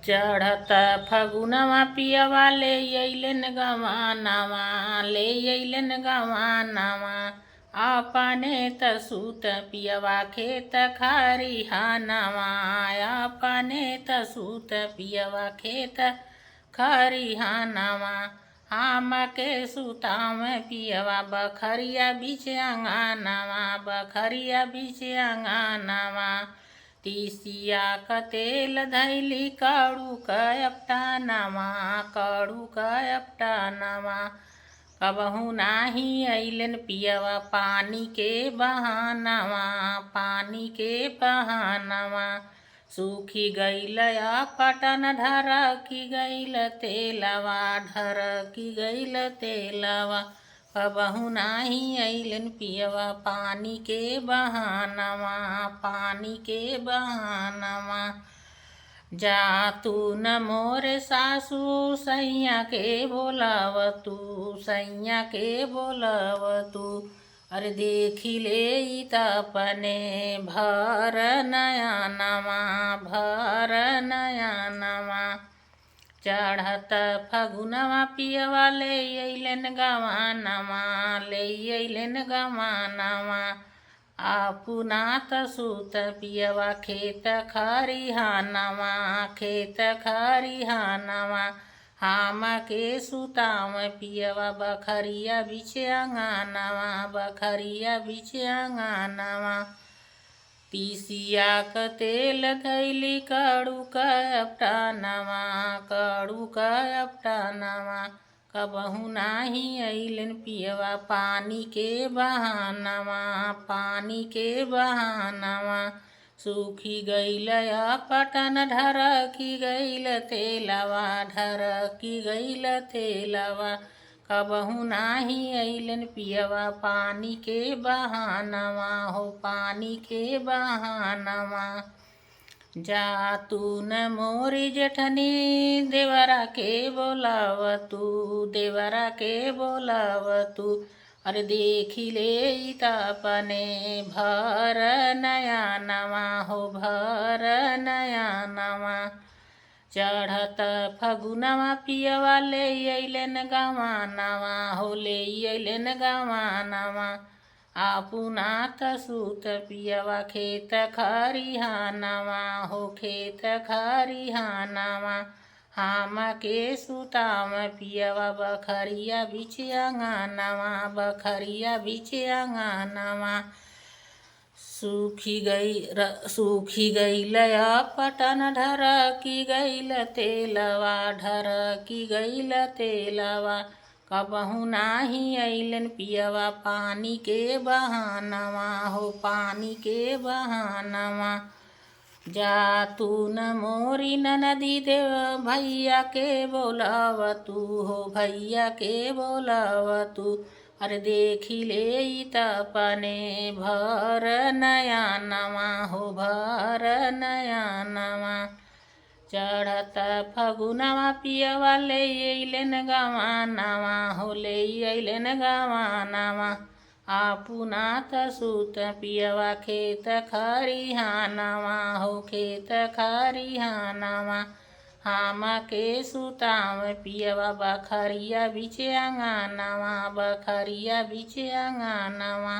चढ़त फगुनवा पियवा ले अइलन गवानवा ले अइलन गवानवा अपने त सूत पियवा खेत खरिहानवा अपने त सूत पियवा खेत खरिहानवा हमके सुताव पियवा बखरिया बीच अंगनवा बखरिया बीच अंगनवा तीसिया क तेल धैली कड़ू कयपटानवा कड़ू कयपटानवा कबहू नाही अइलन पियवा पानी के बहानवा पानी के बहानवा सूखी गईल पटन ढरकी गईल तेलवा ढरकी गईल तेलवा कबहू नाही अइलन पियवा पानी के बहानवा पानी के बहानवा जा तू न मोरे सासू सैया के बोलाव तू सैया के बोलाव तू अरे देखी ले तपने भर नयनवा भर नयनवा चढ़त फगुनवा पियवा ले अइलन गवानवा ले अइलन गवानवा आपुना त सूत पियवा खेत खरिहानवा खेत खरिहानवा हमके सुताव पियवा बखरिया बीच अंगनवा बखरिया बीच अंगनवा तीसिया क तेल धैली कड़ू कयपटानवा कड़ू कयपटानवा कबहू नाही अइलन पियवा पानी के बहानवा पानी के बहानवा सूखी गईल पटन ढरकी गईल तेलवा ढरकी गईल तेलवा कबहू नाही अइलन पियवा पानी के बहानवा हो पानी के बहानवा जा तू न मोरी जेठनी देवरा के बोलाव तू देवरा के बोलाव तू अरे देखी ले तपने भर नयनवा हो भर नयनवा चढ़त फगुनवा पियवा ले अइलन गवानवा हो ले अइलन गवानवा आपुना त सूत पियवा खेत खरिहानवा हो खेत खरिहानवा हमके सुताव पियवा बखरिया बीच अंगनवा बखरिया बीच अंगनवा सूखी गईल पटन ढरकी गईल तेलवा ढरकी गईल तेलवा कबहू नाही अइलन पियवा पानी के बहानवा हो पानी के बहानवा जा तू न मोरी नदी देव भैया के बोलाव तू हो भैया के बोलाव तू अरे देखी ले तपने भर नयनवा हो भर नयनवा चढ़त फगुनवा पियवा ले अइलन गवानवा हो ले अइलन गवानवा आपुना त सूत पियवा खेत खरिहानवा हो खेत खरिहानवा हमके सुताव पियवा बखरिया बीच अंगनवा बखरिया बीच अंगनवा।